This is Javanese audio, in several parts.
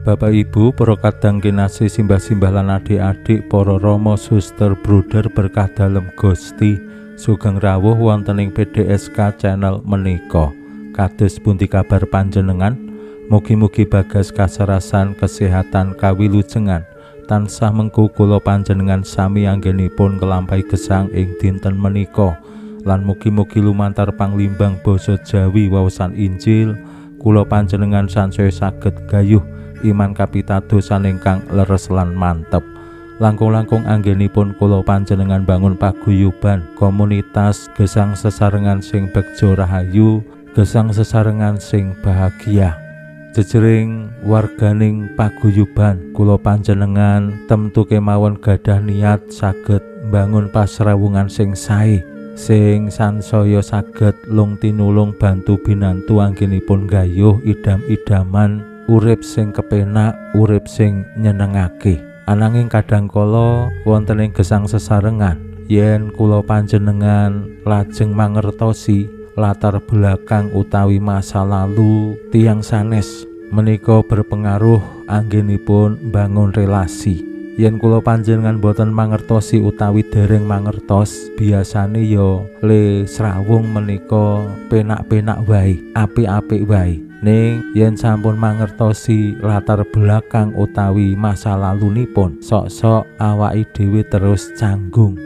Bapak Ibu, para kadang kinasih simbah-simbah lan adik-adik, para rama suster bruder berkah dalem Gusti, sugeng rawuh wonten ing PDSK channel menika. Kados pundi kabar panjenengan? Mugi-mugi bagas kasarasan, kesehatan, kawilujengan tansah mengku kula panjenengan sami anggenipun kelampahi gesang ing dinten menika. Lan mugi-mugi lumantar panglimbang basa Jawi waosan Injil, kula panjenengan sansaya saged gayuh iman kapitadosan ingkang leres lan mantep. Langkung-langkung anggenipun kula panjenengan bangun paguyuban komunitas gesang sesarengan sing bekja rahayu, gesang sesarengan sing bahagia. Jejering warganing paguyuban kula panjenengan temtu kemawon gadah niat saged bangun pasrawungan sing sae, sing sansaya saged lung tinulung bantu binantu anggenipun gayuh idam-idaman urip sing kepenak, urip sing nyenengake. Ananging kadangkala wonten ing gesang sesarengan yen kula panjenengan lajeng mangertosi latar belakang utawi masa lalu tiyang sanes menika berpengaruh anggenipun bangun relasi. Yen kula panjenengan boten mangertosi utawi dereng mangertos, biasane ya le srawung menika penak-penak wae, apik-apik wae. Ning yen sampun mangertosi latar belakang utawi masa lalunipun, sok-sok awake dhewe terus canggung.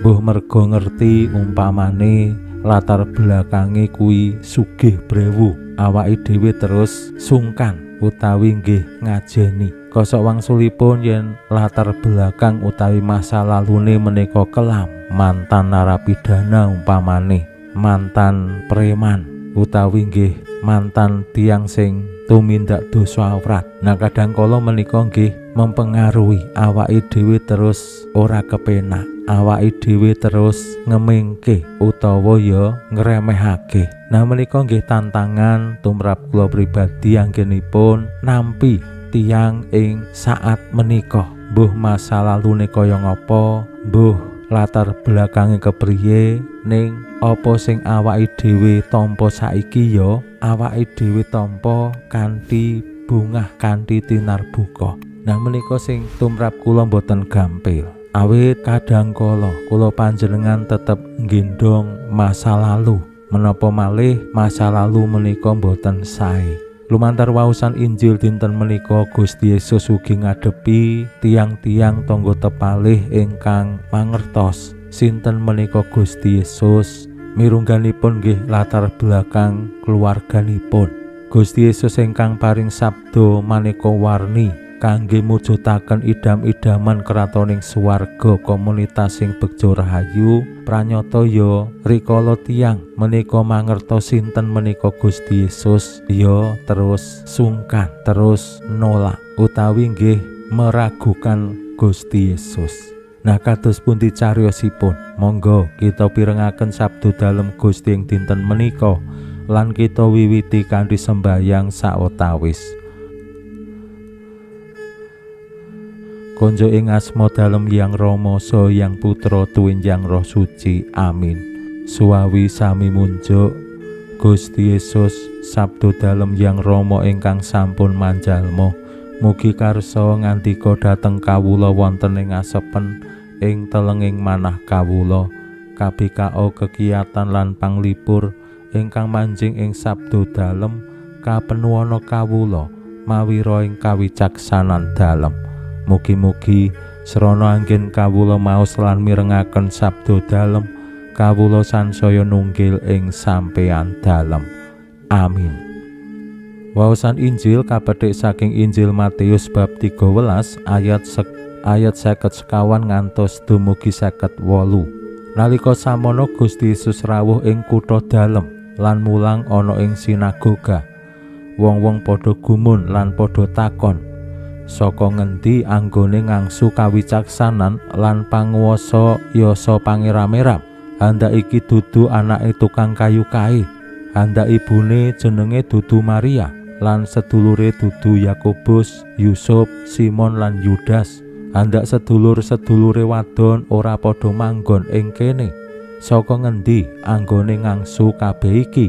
Mbuh mergo ngerti umpamane latar belakange kuwi sugih brewu, awake dhewe terus sungkan utawi nggih ngajeni. Kosok wangsulipun yen latar belakang utawi masa lalune menika kelam, mantan narapidana umpamane, mantan preman utawi nggih mantan tiang sing tumindak dosa awrat. Nah kadangkala menika nggih mempengaruhi awake dhewe terus ora kepenak, awake dhewe terus ngemingke utawa ya ngremehake. Nah menika nggih tantangan tumrap kula pribadi anggenipun nampi tiang ing saat menika. Mbuh masa lalune kaya ngapa, mbuh latar belakangnya kepriye, ning apa sing awake dhewe tampa saiki ya awake dhewe tampa kanthi bungah, kanthi tinarbuka. Nah menika sing tumrap kula boten gampil, awit kadangkala kula panjenengan tetep nggendong masa lalu, menapa malih masa lalu menika boten sae. Lumantar waosan Injil dinten menika Gusti Yesus ugi ngadepi tiang-tiang tangga tepalih ingkang mangertos sinten menika Gusti Yesus. Mirungganipun nggih latar belakang keluarganipun. Gusti Yesus ingkang paring sabda maneka warni kangge mujudaken idam-idaman kratoning swarga, komunitas sing bekja rahayu. Pranyata ya rikala tiyang menika mangertos sinten menika Gusti Yesus, ya terus sungkan, terus nolak utawi nggih meragukan Gusti Yesus. Nah kados pundi cariyosipun, monggo kita pirengaken sabda dalem Gusti ing dinten menika lan kita wiwiti kanthi sembahyang sawetawis. Konjo ing asma dalem Hyang Rama saha Hyang Putra tuwinjang Roh Suci. Amin. Suwawi sami munjuk Gusti Yesus, sabda dalem Hyang Rama ingkang sampun manjalma, mugi karsa ngandika dhateng kawula wonten ing asepen ing telenging manah kawula, kabikao kegiatan lan panglipur ingkang manjing ing sabda dalem kapenuwana kawula mawira ing kawicaksanan dalem. Mugi-mugi srana anggen kawula maos lan mirengaken sabda dalem, kawula sansaya nunggil ing sampeyan dalem. Amin. Waosan Injil kapethik saking Injil Matius bab 13 ayat 50 ngantos dumugi 58. Nalika samono Gusti Yesus rawuh ing kutha dalem lan mulang ana ing sinagoga. Wong-wong padha gumun lan padha takon, saka ngendi anggone ngangsu kawicaksanan lan panguwasa yasa pangeram-eram. Handak iki dudu anake tukang kayu kae. Handak ibune jenenge dudu Maria, lan sedulure dudu Yakobus, Yusuf, Simon lan Yudas. Handak sedulur-sedulure wadon ora padha manggon ing kene. Saka ngendi anggone ngangsu kabeh iki?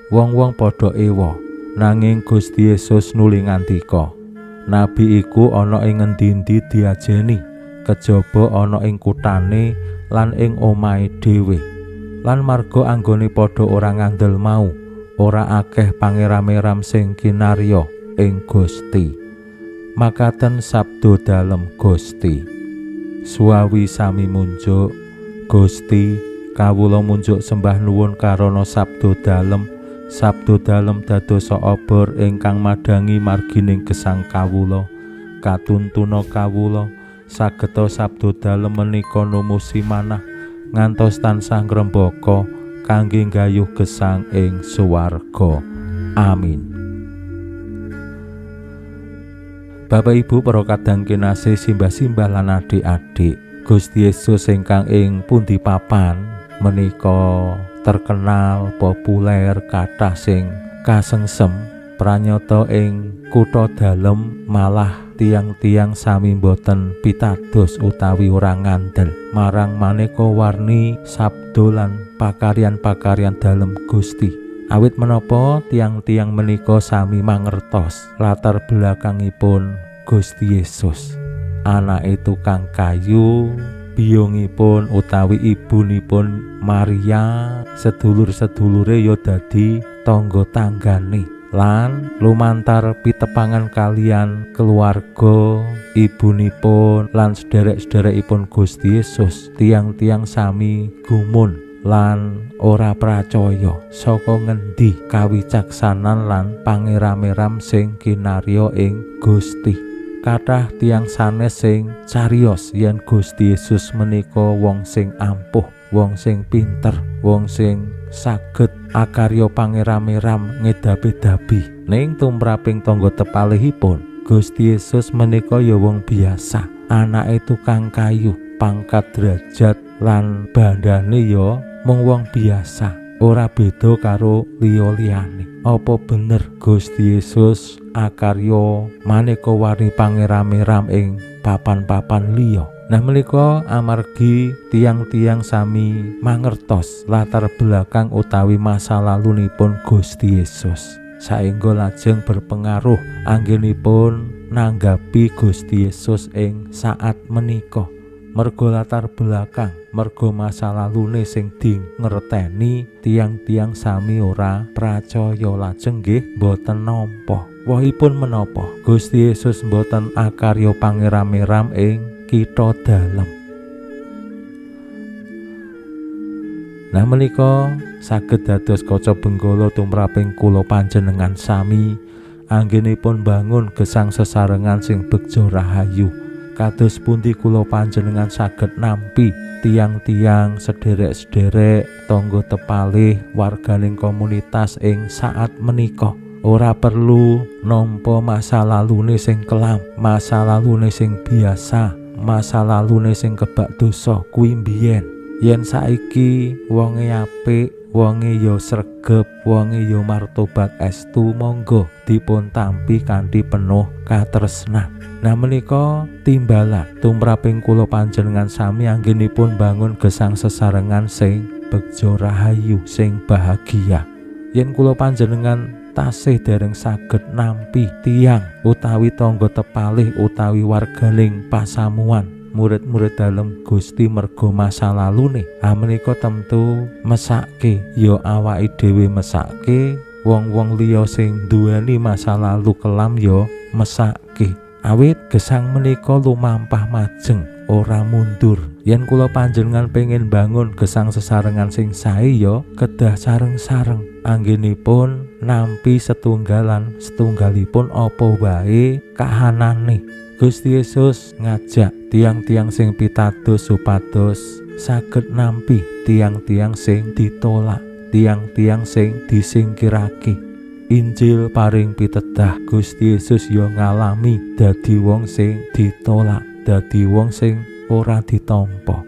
Wong-wong padha ewa, nanging Gusti Yesus nuli ngandika, nabi iku ana ing ngendi-endi diajeni, kejaba ana ing kutane lan ing omahe dhewe. Lan marga anggone padha ora ngandel mau, ora akeh pangeram-eram sing kinarya ing Gusti. Makaten sabda dalem Gusti. Suawi sami munjuk, Gusti kawula munjuk sembah nuwun karana sabda dalem dadosa obor ingkang madangi margining gesang kawula. Katuntuna kawula sageta sabda dalem menika numusi manah ngantos tansah ngrembaka kangge nggayuh gesang ing swarga. Amin. Bapak Ibu para kadang kinasih simbah-simbah lan adik-adik, Gusti Yesus ingkang ing pundi papan menika terkenal populer kathah sing kasengsem pranyata ing kutha dalem, malah tiang-tiang sami boten pitados utawi ora ngandel marang maneka warni sabda lan pakaryan-pakaryan dalem Gusti. Awit menapa tiang-tiang menika sami mangertos latar belakangipun Gusti Yesus, anake tukang kayu, biyungipun utawi ibunipun Maria, sedulur-sedulure ya dadi tangga tanggane, lan lumantar pitepangan kalian keluarga ibunipun lan sederek-sederekipun Gusti Yesus, tiang-tiang sami gumun lan ora pracaya saka ngendi kawicaksanan lan pangeram-eram sing kinarya ing Gusti. Kathah tiang sanes sing cariyos yen Gusti Yesus menika wong sing ampuh, wong sing pinter, wong sing saged akarya pangeram-eram ngedabi-dabi. Ning tumraping tangga tepalihipun Gusti Yesus menika ya wong biasa, anake tukang kayu, pangkat derajat lan bandane ya mung wong biasa, ora beda karo liya-liyane. Apa bener Gusti Yesus akarya maneka warni pangeram-eram ing papan-papan liya? Nah menika amargi tiang-tiang sami mangertos latar belakang utawi masa lalunipun Gusti Yesus, saengga lajeng berpengaruh anggenipun nanggapi Gusti Yesus ing saat menika. Mergo latar belakang, mergo masa lalune sing dingerteni, tiang-tiang sami ora pracaya, lajeng nggih boten nampa. Wohipun menapa Gusti Yesus boten akarya pangeram-eram ing kitha dalem. Nah menika saged dados kaca benggala tumraping kula panjenengan sami anggenipun bangun gesang sesarengan sing begja rahayu. Kados pundi kula panjenengan saged nampi tiang-tiang sederek-sederek tangga tepalih warganing komunitas ing saat menika. Ora perlu nampa masa lalune sing kelam, masa lalune sing biasa, masa lalune sing kebak dosa kuwi mbiyen. Yen saiki wonge apik, wonge ya sregep, wonge ya martobat estu, monggo dipun tampi kanthi penuh katresnan. Nah menika timbalan tumraping kula panjenengan sami anggenipun bangun gesang sesarengan sing begja rahayu, sing bahagia. Yen kula panjenengan tasih dereng saged nampi tiang utawi tangga tepalih utawi warganing pasamuan murid-murid dalem Gusti merga masa lalune, menika temtu mesake ya awake dhewe mesake, wong-wong liya sing duweni masa lalu kelam ya mesake. Awit gesang menika lumampah majeng, ora mundur. Yen kula panjenengan pengin bangun gesang sesarengan sing sae ya kedah sareng-sareng anggenipun nampi setunggalipun apa wae kahanane. Gusti Yesus ngajak tiang-tiang sing pitados supados saged nampi tiang-tiang sing ditolak, tiang-tiang sing disingkirake. Injil paring pitedah Gusti Yesus ya ngalami dadi wong sing ditolak, dadi wong sing ora ditampa.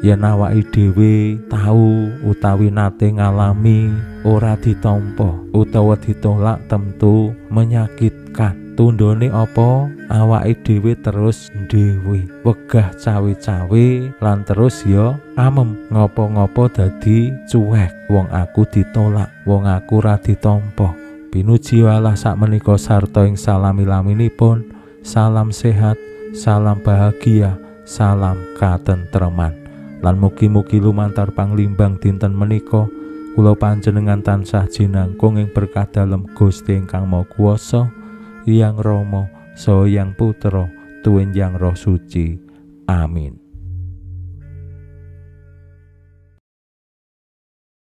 Yen awake dhewe tau utawi nate ngalami ora ditampa utawa ditolak, tentu menyakitkan. Tundone apa? Awake dhewe terus dhewe wegah cawe-cawe lan terus ya amem ngopo-ngopo dadi cuek. Wong aku ditolak, wong aku ora ditampa. Pinuji Allah sakmenika sarta ing salami-laminipun. Salam sehat, salam bahagia, salam katentreman. Lan mugi-mugi lumantar panglimbang dinten menika kula panjenengan tansah jinangkung ing berkah dalem Gusti ingkang Maha Kuwasa, Hyang Rama saha Hyang Putra tuwin Hyang Roh Suci. Amin.